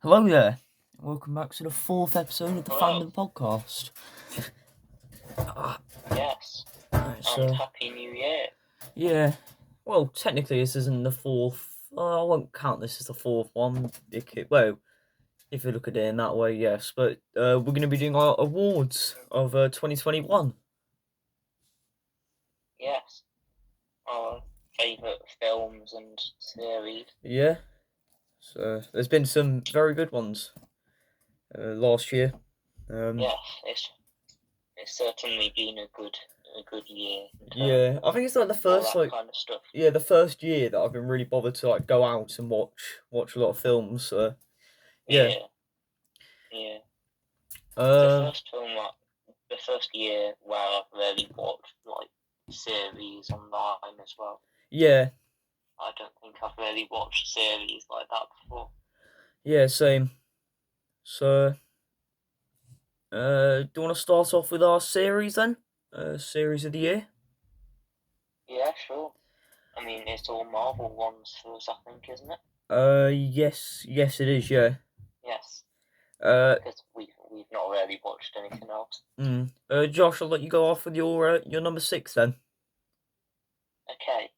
Hello there, welcome back to the 4th episode of the Hello. Fandom podcast. Yes, Right, and Happy New Year. yeah, well, technically this isn't the 4th, I won't count this as the 4th one, well, if you look at it in that way, yes, but we're going to be doing our awards of 2021. Yes, our favourite films and series. Yeah, so there's been some very good ones last year. Yes, it's certainly been a good year in terms Yeah, I think it's like the of all first that kind of stuff. the first year that I've been really bothered to go out and watch a lot of films. Yeah. Yeah, yeah. Uh, The first year where I've really watched series online as well. yeah, I don't think I've really watched series like that before. yeah, same. So, do you want to start off with our series then? Series of the year? Yeah, sure. I mean, it's all Marvel ones for us, I think, isn't it? Yes, it is, yeah. Yes. Uh, Because we've not really watched anything else. Josh, I'll let you go off with your number 6 then. Okay,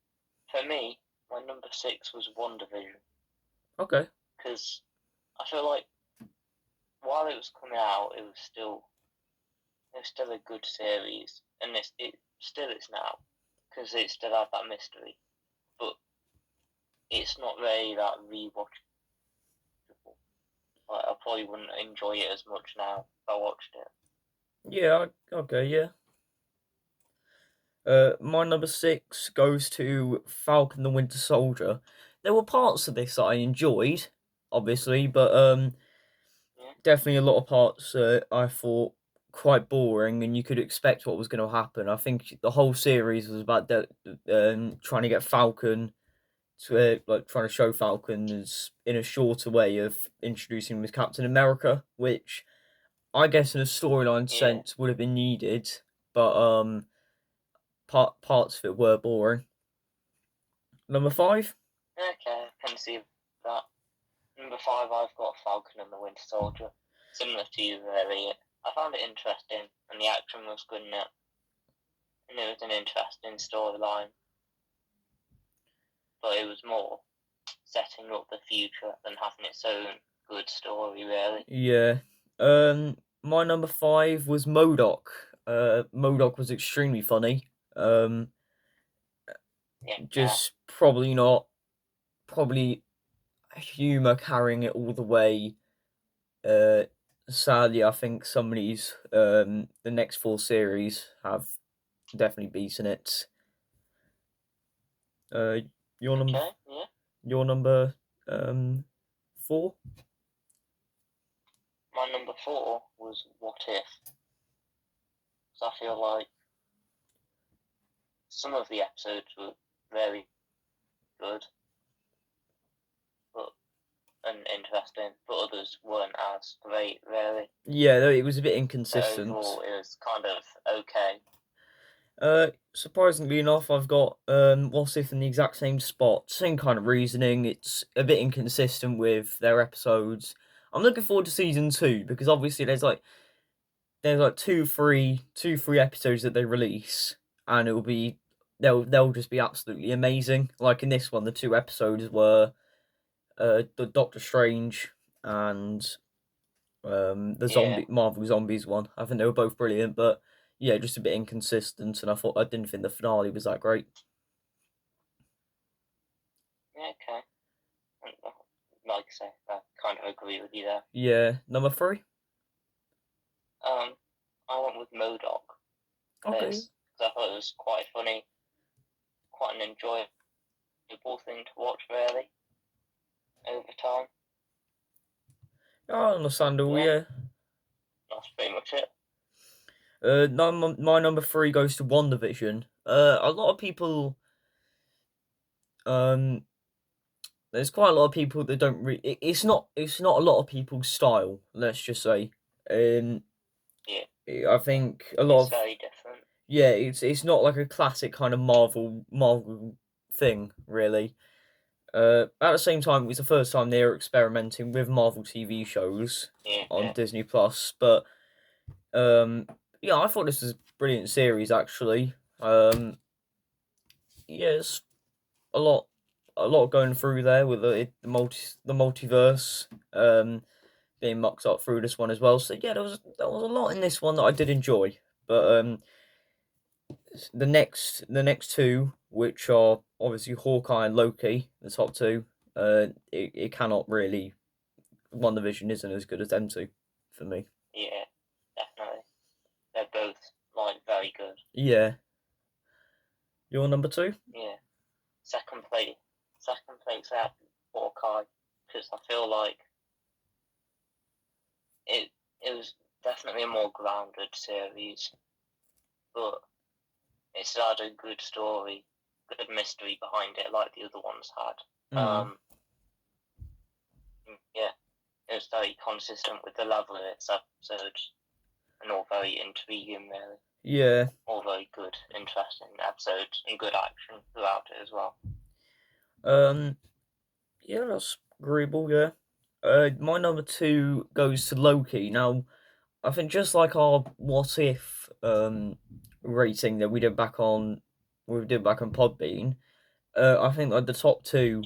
for me, my number 6 was WandaVision. Okay. Because I feel like while it was coming out, it was still a good series, and it still is now, because it still had that mystery. But it's not really that rewatchable. Like, I probably wouldn't enjoy it as much now if I watched it. Yeah, okay, yeah. My number 6 goes to Falcon the Winter Soldier. There were parts of this that I enjoyed, obviously, but Yeah. definitely a lot of parts I thought quite boring, and you could expect what was going to happen. I think the whole series was about trying to get Falcon to trying to show Falcon as in a shorter way of introducing him as Captain America, which I guess in a storyline Yeah. sense would have been needed, but parts of it were boring. Number 5. Okay, I can see that. Number 5, I've got Falcon and the Winter Soldier. Similar to you, really. I found it interesting, and the action was good in it. And it was an interesting storyline. But it was more setting up the future than having its own good story, really. Yeah. My number 5 was MODOK. MODOK was extremely funny. Yeah. Just probably humor carrying it all the way. Sadly, I think some of these the next 4 series have definitely beaten it. Uh, your number Okay, yeah. your number 4. My number 4 was What If. So I feel like some of the episodes were very good and interesting, but others weren't as great, really. Yeah, though it was a bit So inconsistent. overall, it was kind of okay. Surprisingly enough, I've got What If in the exact same spot. Same kind of reasoning. It's a bit inconsistent with their episodes. I'm looking forward to season 2 because obviously there's like two, three episodes that they release, and it'll be they'll just be absolutely amazing. Like in this one, the 2 episodes were the Doctor Strange and the Yeah. Marvel Zombies one. I think they were both brilliant, but yeah, just a bit inconsistent, and I didn't think the finale was that great. Yeah, okay. Like I say, I kind of agree with you there. Yeah, number 3. I went with MODOK for Okay. this because I thought it was quite funny, quite an enjoyable thing to watch, really, over time. Oh, understandable. Yeah, Yeah. that's pretty much it. My number 3 goes to WandaVision. A lot of people um there's quite a lot of people that don't it's not a lot of people's style, let's just say. Yeah, I think a lot it's of very different. yeah, it's not like a classic kind of Marvel thing, really. At the same time, it was the first time they were experimenting with Marvel TV shows on Disney Plus. But yeah, I thought this was a brilliant series actually. Yes, a lot going through there with the multiverse being mucked up through this one as well. So yeah, there was a lot in this one that I did enjoy. But the next two, which are obviously Hawkeye and Loki, the top two, it cannot really. WandaVision isn't as good as them two for me. Yeah, definitely. They're both like very good. Yeah. Your number two? Yeah. Second place I have Hawkeye, because I feel like it was definitely a more grounded series, but it still had a good story, good mystery behind it, like the other ones had. Yeah, it was very consistent with the level of its episodes, and all very intriguing, really. Yeah. All very good, interesting episodes, and good action throughout it as well. Yeah, that's agreeable. Yeah. My number two goes to Loki. Now, I think just like our what if rating that we did back on Podbean, I think like the top two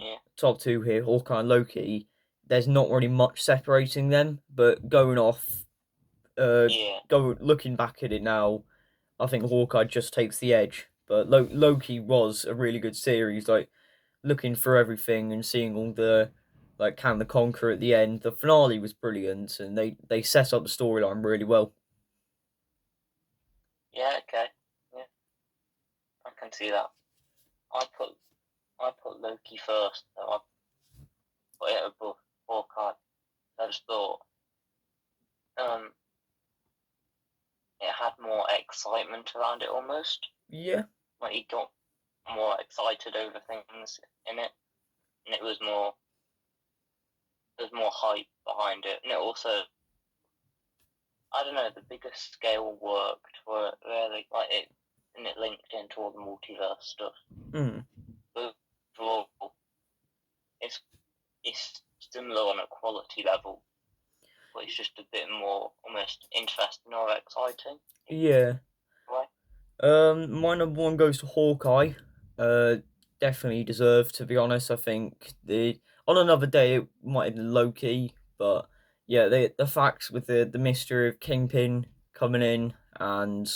here, Hawkeye and Loki. There's not really much separating them, but going off, looking back at it now, I think Hawkeye just takes the edge. But Loki was a really good series. Like looking through everything and seeing all the like Kang the Conqueror at the end. The finale was brilliant, and they set up the storyline really well. Yeah, okay. Yeah, I can see that. I put Loki first, so I put it above Hawkeye. I just thought it had more excitement around it almost. Yeah. Like you got more excited over things in it, and it was more hype behind it, and it also, I don't know, the bigger scale worked for it really, like it, and it linked into all the multiverse stuff. But overall, it's similar on a quality level, but it's just a bit more almost interesting or exciting. Yeah. Right? My number one goes to Hawkeye. Definitely deserved, to be honest. I think on another day it might have been low key, but yeah, the facts with the mystery of Kingpin coming in and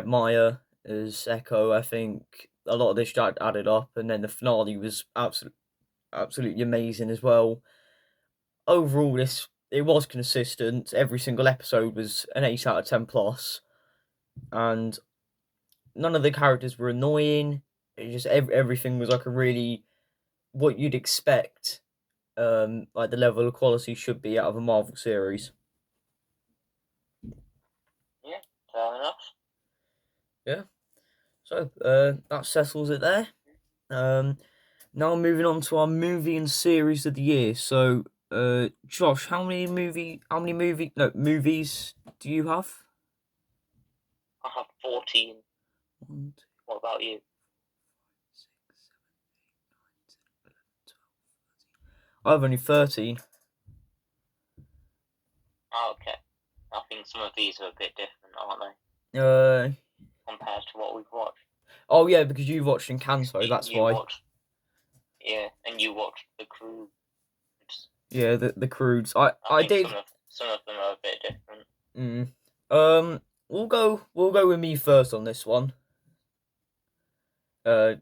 Maya as Echo. I think a lot of this added up, and then the finale was absolutely amazing as well. Overall, it was consistent. Every single episode was an 8 out of 10 plus, and none of the characters were annoying. It just everything was like a really what you'd expect, like the level of quality should be out of a Marvel series. Yeah, fair enough. Yeah. So that settles it there. Now moving on to our movie and series of the year. So, Josh, how many movies do you have? I have 14. What about you? 5, 6, 7, 8, 9, 10, 11, 12, 13. I have only 13. Oh, okay. I think some of these are a bit different, aren't they? Compared to what we've watched. Oh yeah, because you watched Encanto, that's why. Yeah, and you watched The Croods. Yeah, the Croods. I did. Some of them are a bit different. We'll go with me first on this one. My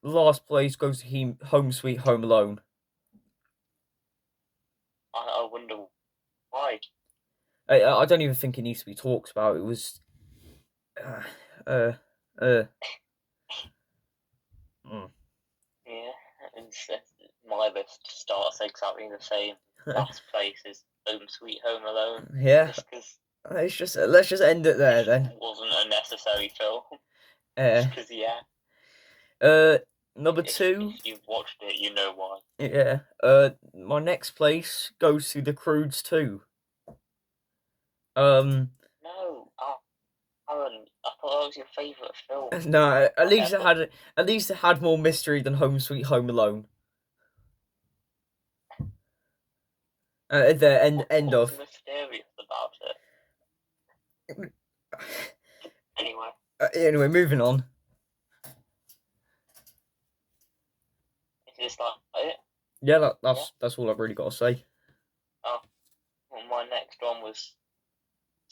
last place goes to Home Sweet Home Alone. I wonder why. I don't even think it needs to be talked about. It was. Yeah, my list starts exactly the same. Last place is Home Sweet Home Alone. Yeah. Let's just end it there then. It wasn't a necessary film. Because number two. If you've watched it, you know why. Yeah. My next place goes to The Croods 2. No, I Aaron, I thought that was your favourite film. No, at least Ever. it had more mystery than Home Sweet Home Alone. At the end What's of. mysterious about it? Anyway, Anyway, moving on. is this like it? Yeah, Yeah. that's all I've really got to say. Oh, well, my next one was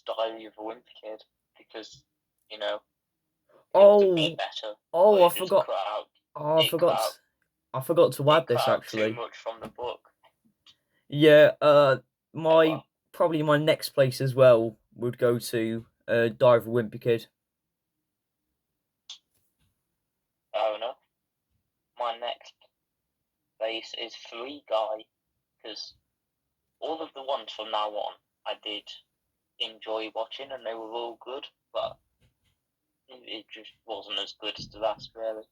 Diary of a Wimpy Kid because it was a bit Oh, better, but oh, it just cut out. Oh, It cut out. I forgot to It add cut this out too actually. much from the book. Yeah, Like my what? probably my next place as well would go to Dive with Wimpy Kid. Fair enough. My next place is Free Guy because all of the ones from now on I did enjoy watching and they were all good, but it just wasn't as good as the last, really.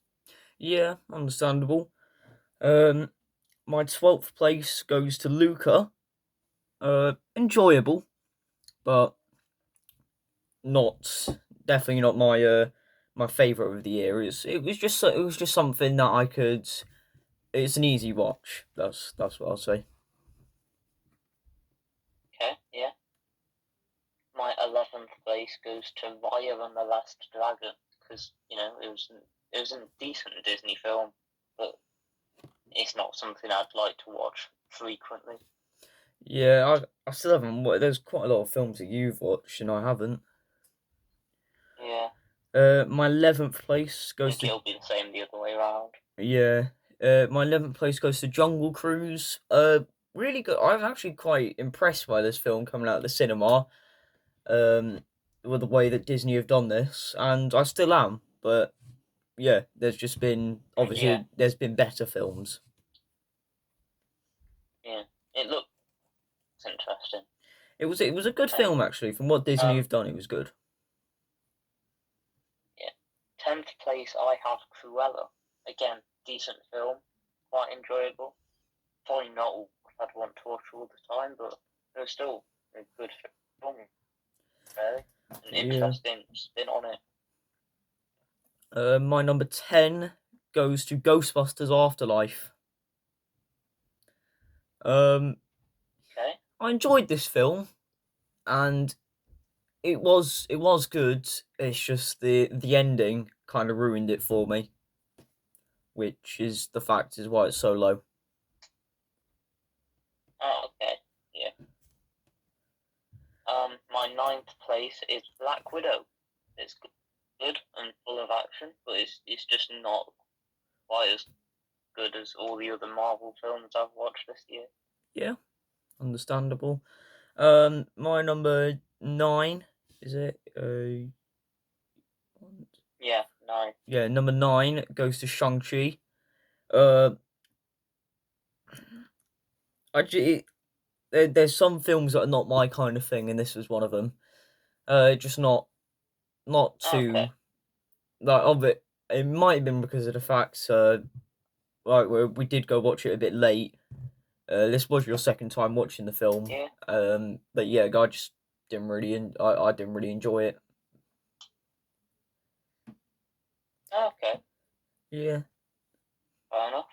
Yeah, understandable. My 12th place goes to Luca. Enjoyable, but not definitely not my favorite of the year. It was just something that I could. It's an easy watch. That's what I'll say. Okay, yeah. My 11th place goes to Raya and the Last Dragon because it was a decent Disney film, but it's not something I'd like to watch frequently. Yeah, I still haven't. There's quite a lot of films that you've watched and I haven't. Yeah, My 11th place I goes think to it'll be the same the other way around. yeah. My 11th place goes to Jungle Cruise. Really good. I'm actually quite impressed by this film coming out of the cinema. Um, with the way that Disney have done this, and I still am. But yeah, there's just been Yeah, obviously there's been better films. yeah. It looks interesting. It was a good And film actually. From what Disney have done, it was good. yeah, 10th place I have Cruella. Again, decent film, quite enjoyable. Probably not what I'd want to watch all the time, but it was still a good film. Really, an Yeah. interesting spin on it. My number 10 goes to Ghostbusters Afterlife. Um, Okay. I enjoyed this film, and it was good. It's just the ending kind of ruined it for me, which is the fact is why it's so low. Oh, okay. Yeah. My 9th place is Black Widow. It's good and full of action, but it's just not quite as good as all the other Marvel films I've watched this year. Yeah, understandable. My number 9 is it? Yeah, 9. Yeah, number 9 goes to Shang-Chi. Uh, actually, there's some films that are not my kind of thing, and this was one of them. Just not Okay. too like of it. It might have been because of the fact, like we did go watch it a bit late. This was your second time watching the film. Yeah. But yeah, I just I didn't really enjoy it. Okay. Yeah. Fair enough.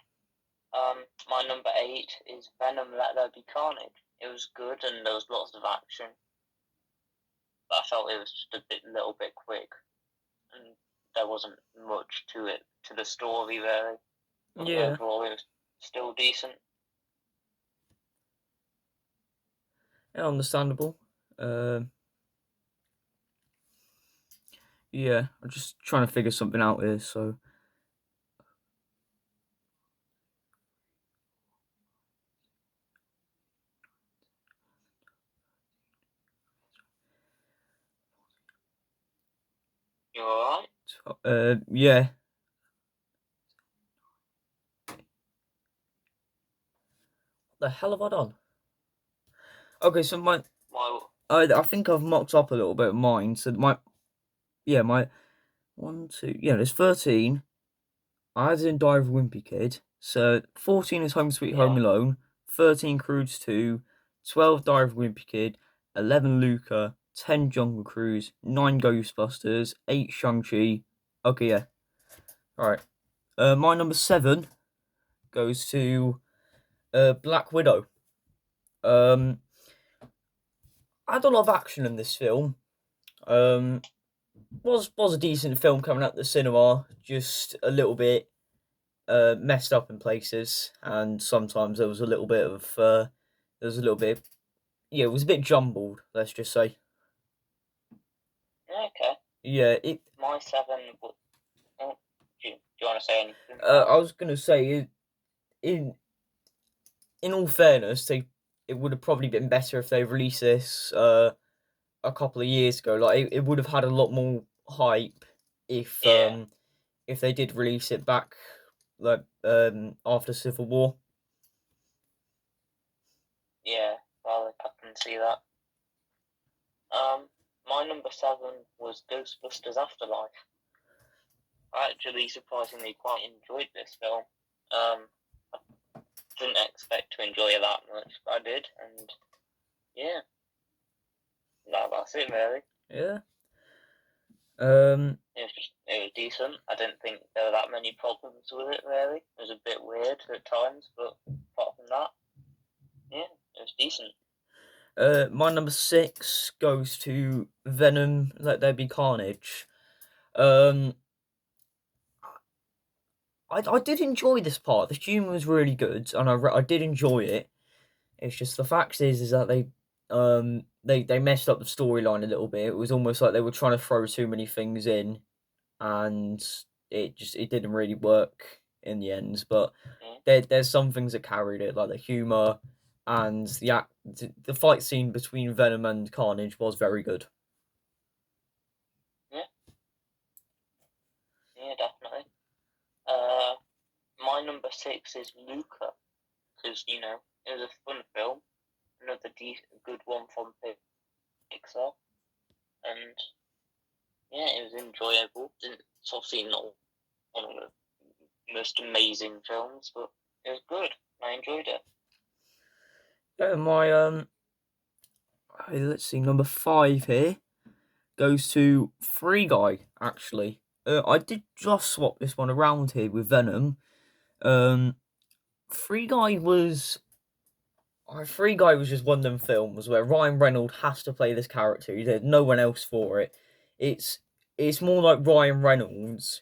My number 8 is Venom: Let There Be Carnage. It was good and there was lots of action, but I felt it was just little bit quick, and there wasn't much to it, to the story really. But Yeah. overall, it was still decent. Yeah, understandable. Yeah, I'm just trying to figure something out here. So You alright? yeah. What the hell have I done? Okay, so Well, I think I've mocked up a little bit of mine. So my 1, 2, yeah, there's 13. I added in Diary of a Wimpy Kid. So 14 is Home Sweet Home yeah, Alone. 13 Crudes 2. 12 Diary of a Wimpy Kid. 11 Luca. 10 Jungle Cruise, 9 Ghostbusters, 8 Shang-Chi. Okay, yeah. Alright. My number 7 goes to Black Widow. I had a lot of action in this film. Was a decent film coming out the cinema, just a little bit messed up in places, and sometimes there was a little bit of yeah, it was a bit jumbled. Let's just say. Okay. Yeah, it. My 7. Oh, do you want to say anything? I was gonna say, in all fairness, it would have probably been better if they released this a couple of years ago. Like it would have had a lot more hype if they did release it back like after Civil War. Yeah, well, I can see that. My number 7 was Ghostbusters Afterlife. I actually surprisingly quite enjoyed this film. I didn't expect to enjoy it that much, but I did, and yeah, that's it really. Yeah. It was decent. I didn't think there were that many problems with it really. It was a bit weird at times, but apart from that, yeah, it was decent. My number 6 goes to Venom. Let There Be Carnage. I did enjoy this part. The humour was really good, and I did enjoy it. It's just the fact is that they messed up the storyline a little bit. It was almost like they were trying to throw too many things in, and it didn't really work in the end. But there's some things that carried it, like the humour and the fight scene between Venom and Carnage was very good. Yeah, definitely. My number 6 is Luca, because it was a fun film, another good one from Pixar, and yeah, it was enjoyable. It's obviously not one of the most amazing films, but it was good. I enjoyed it. My let's see, number 5 here goes to Free Guy. Actually, I did just swap this one around here with Venom. Free Guy was just one of them films where Ryan Reynolds has to play this character. There's no one else for it. It's more like Ryan Reynolds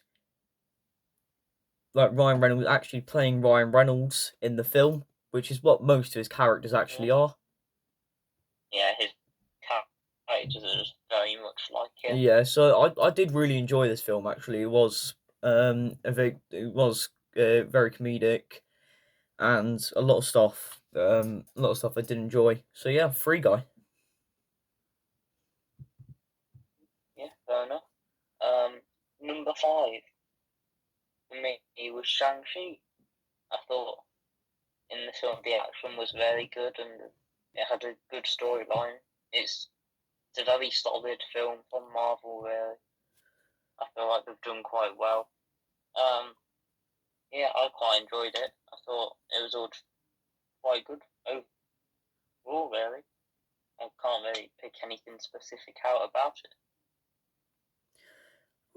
actually playing Ryan Reynolds in the film, which is what most of his characters actually are. Yeah, his characters are just very much like him. Yeah, so I did really enjoy this film. Actually, it was very comedic, and a lot of stuff I did enjoy. So yeah, Free Guy. Yeah, fair enough. Number 5 for me was Shang-Chi. I thought in the film the action was very good and it had a good storyline. It's a very solid film from Marvel, really. I feel like they've done quite well. Yeah, I quite enjoyed it. I thought it was all quite good overall, really. I can't really pick anything specific out about it.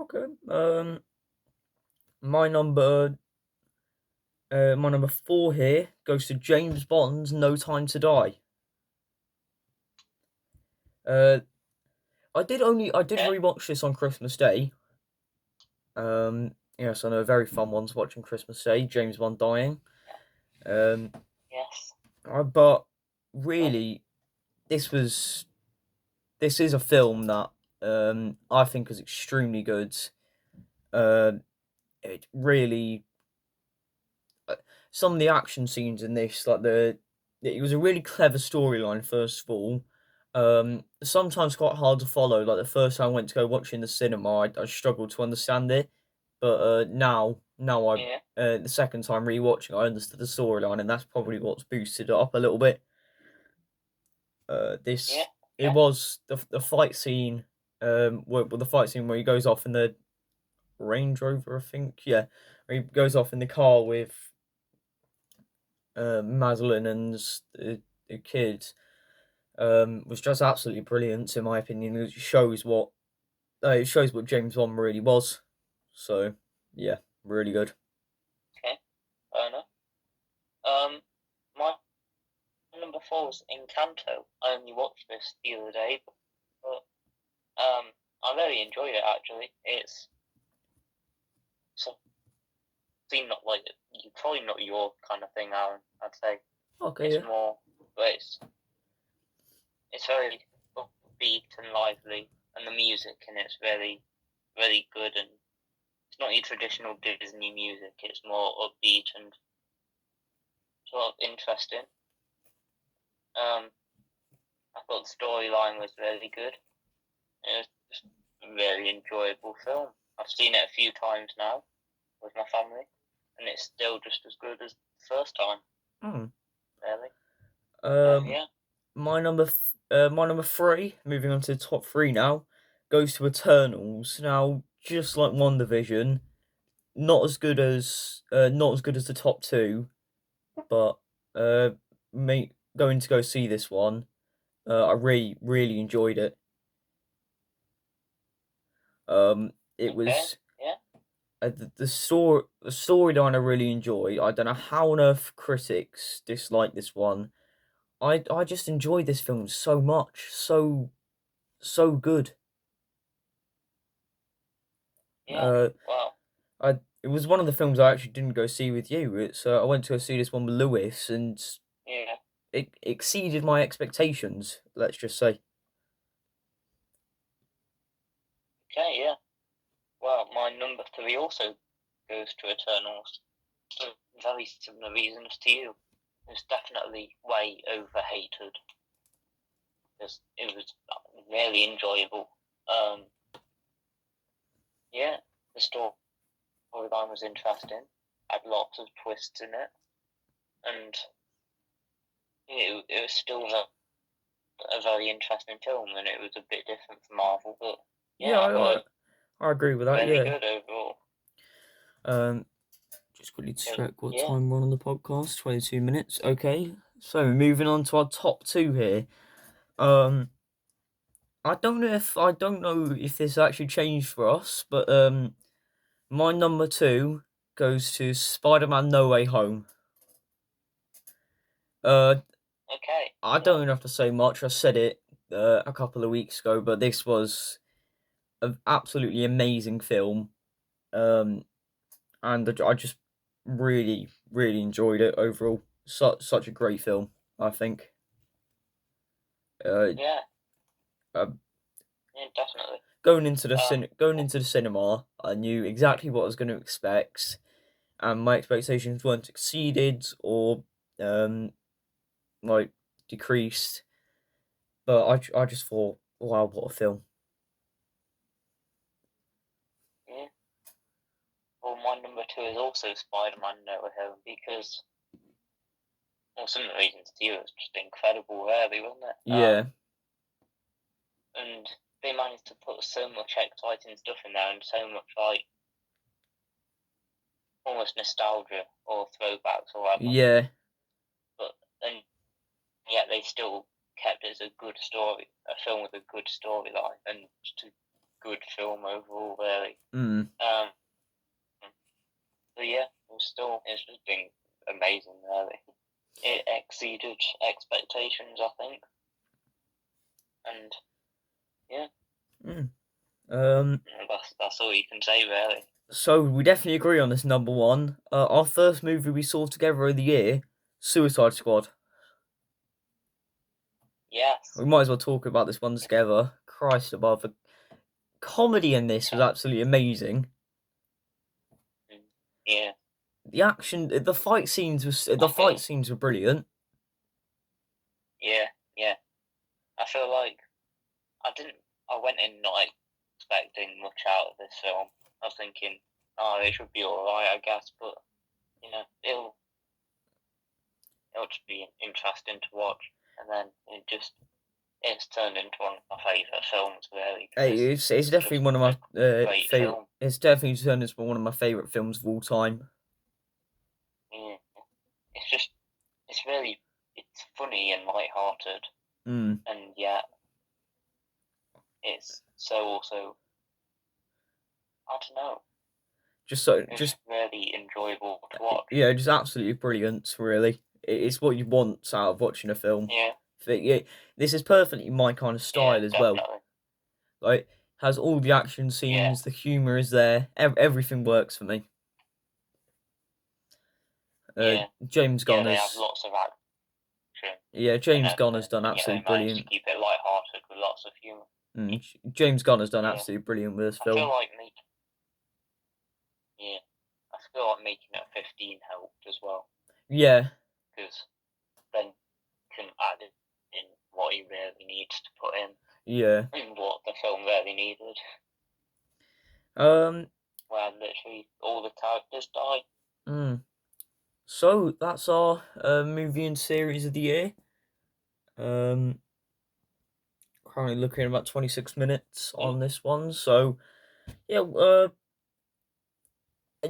Okay. My number 4 here goes to James Bond's No Time to Die. I did rewatch this on Christmas Day. Yes, I know, very fun ones watching Christmas Day. James Bond dying. Yes. But really, this is a film that I think is extremely good. It really some of the action scenes in this, it was a really clever storyline. First of all, sometimes quite hard to follow. Like the first time I went to go watch in the cinema, I struggled to understand it, but now the second time rewatching, I understood the storyline, and that's probably what's boosted it up a little bit. It was the fight scene, the fight scene where he goes off in the Range Rover, I think, yeah, where he goes off in the car with Madeline and the kid. was just absolutely brilliant in my opinion. It shows what James Bond really was. So yeah, really good. Okay, fair enough. My number four was Encanto. I only watched this the other day, but I really enjoyed it actually. It's something not like you probably not your kind of thing, Aaron. I'd say Okay, it's yeah. more, but it's very upbeat and lively, and the music in it's very very good, and it's not your traditional Disney music. It's more upbeat and sort of interesting. I thought the storyline was really good. It was just a really enjoyable film. I've seen it a few times now with my family, and it's still just as good as the first time. Really. Yeah. My number three. Moving on to the top three now, goes to Eternals. Now, just like WandaVision, not as good as the top two, but going to go see this one. I really enjoyed it. It Okay. was Yeah. the storyline I really enjoyed. I don't know how on earth critics dislike this one. I just enjoyed this film so much, so good. Yeah. Wow. It was one of the films I actually didn't go see with you. It's I went to go see this one with Lewis, and Yeah. it exceeded my expectations. Let's just say. Okay. Yeah. Well, my number three also goes to Eternals for very similar reasons to you. It's definitely way overhated. It was really enjoyable. Yeah, the storyline was interesting. Had lots of twists in it, and it was still a very interesting film, and it was a bit different from Marvel, but yeah, I thought it I agree with was that. really Yeah. good overall. Just quickly check what Yeah. time we're on the podcast. 22 minutes. Okay. So moving on to our top two here. I don't know if this actually changed for us, but my number two goes to Spider-Man: No Way Home. Okay. I don't even have to say much. I said it a couple of weeks ago, but this was an absolutely amazing film. And I just really enjoyed it overall. Such a great film, I think. Yeah. Uh, Yeah, definitely. going into the cinema, I knew exactly what I was going to expect, and my expectations weren't exceeded or like decreased. But I just thought, wow, what a film! Yeah. Well, my number two is also Spider-Man: No Way Home because, well, some of the reasons to you, it was just incredible, really, wasn't it? Yeah, And they managed to put so much exciting stuff in there and so much like almost nostalgia or throwbacks or whatever. yeah, But then yet they still kept it as a good story, a film with a good storyline and just a good film overall, really. But yeah, it's just been amazing, really. It exceeded expectations, I think, and yeah, that's all you can say, really. So we definitely agree on this number one. Our first movie we saw together of the year, Suicide Squad. Yes. We might as well talk about this one together. Christ above, the comedy in this was absolutely amazing. Yeah. The action, the fight scenes were brilliant. Yeah, yeah. I feel like I went in not expecting much out of this film. I was thinking, oh, it should be alright, I guess, but you know, it'll just be interesting to watch, and then it's turned into one of my favourite films, really. Hey, it's definitely one of my great favorite. film. It's definitely turned into one of my favorite films of all time. Yeah. It's funny and light-hearted, Mm. and yet it's so also, I don't know, Just really enjoyable to watch. yeah, just absolutely brilliant. Really, it's what you want out of watching a film. Yeah, Yeah, this is perfectly my kind of style as well. definitely. Like, has all the action scenes, the humor is there, everything works for me. James Gunn they have has, lots of action yeah, and James Gunn has everything, done and yet they absolutely manage to brilliant. keep it light-hearted with lots of humour. James Gunn has done Yeah. absolutely brilliant with this I feel film. like making it 15 helped as well, Yeah, because then you can add in what he really needs to put in, yeah. and what the film really needed. Um, Where literally all the characters die. So that's our movie and series of the year. Um, Currently looking at about 26 minutes on this one. So yeah,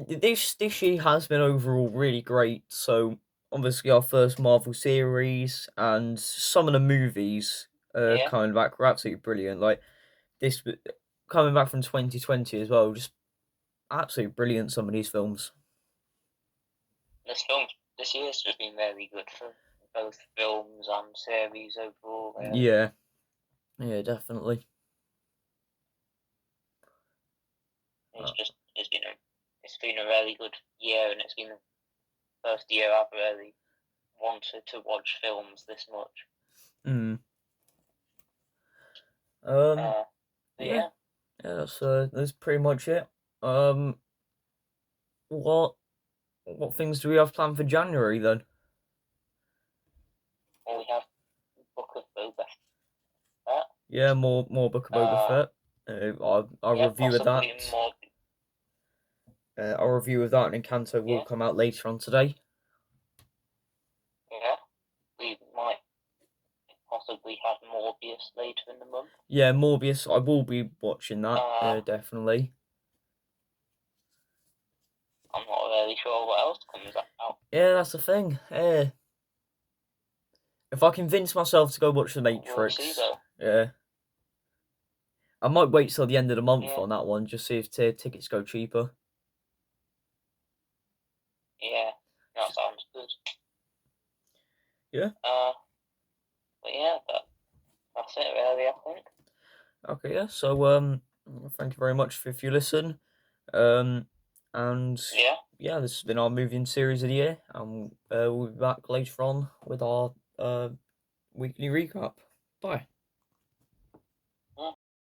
this year has been overall really great. So obviously our first Marvel series and some of the movies Yeah, coming back were absolutely brilliant. Like this coming back from 2020 as well, just absolutely brilliant. Some of these films. this year's just been very good for both films and series overall. Really. Yeah, yeah, definitely. It's been a really good year, and it's been the first year I've really wanted to watch films this much. Mm. Yeah. Yeah, that's pretty much it. Um, what things do we have planned for January then? Well, we have Book of Boba Fett. Yeah, more Book of Boba Fett. Our Yeah, review of possibly that. more. Our review of that in Encanto will Yeah, come out later on today. yeah. We might possibly have Morbius later in the month. Yeah, Morbius. I will be watching that. Definitely. I'm not really sure what else comes out. Yeah, that's the thing. If I convince myself to go watch The We'll see Matrix, though. yeah, I might wait till the end of the month Yeah. on that one, just see if tickets go cheaper. Yeah, that sounds good. Yeah. But yeah, that's it really, I think. Okay, yeah. So thank you very much if you listen. And yeah, this has been our movie and series of the year, and we'll be back later on with our weekly recap. Bye.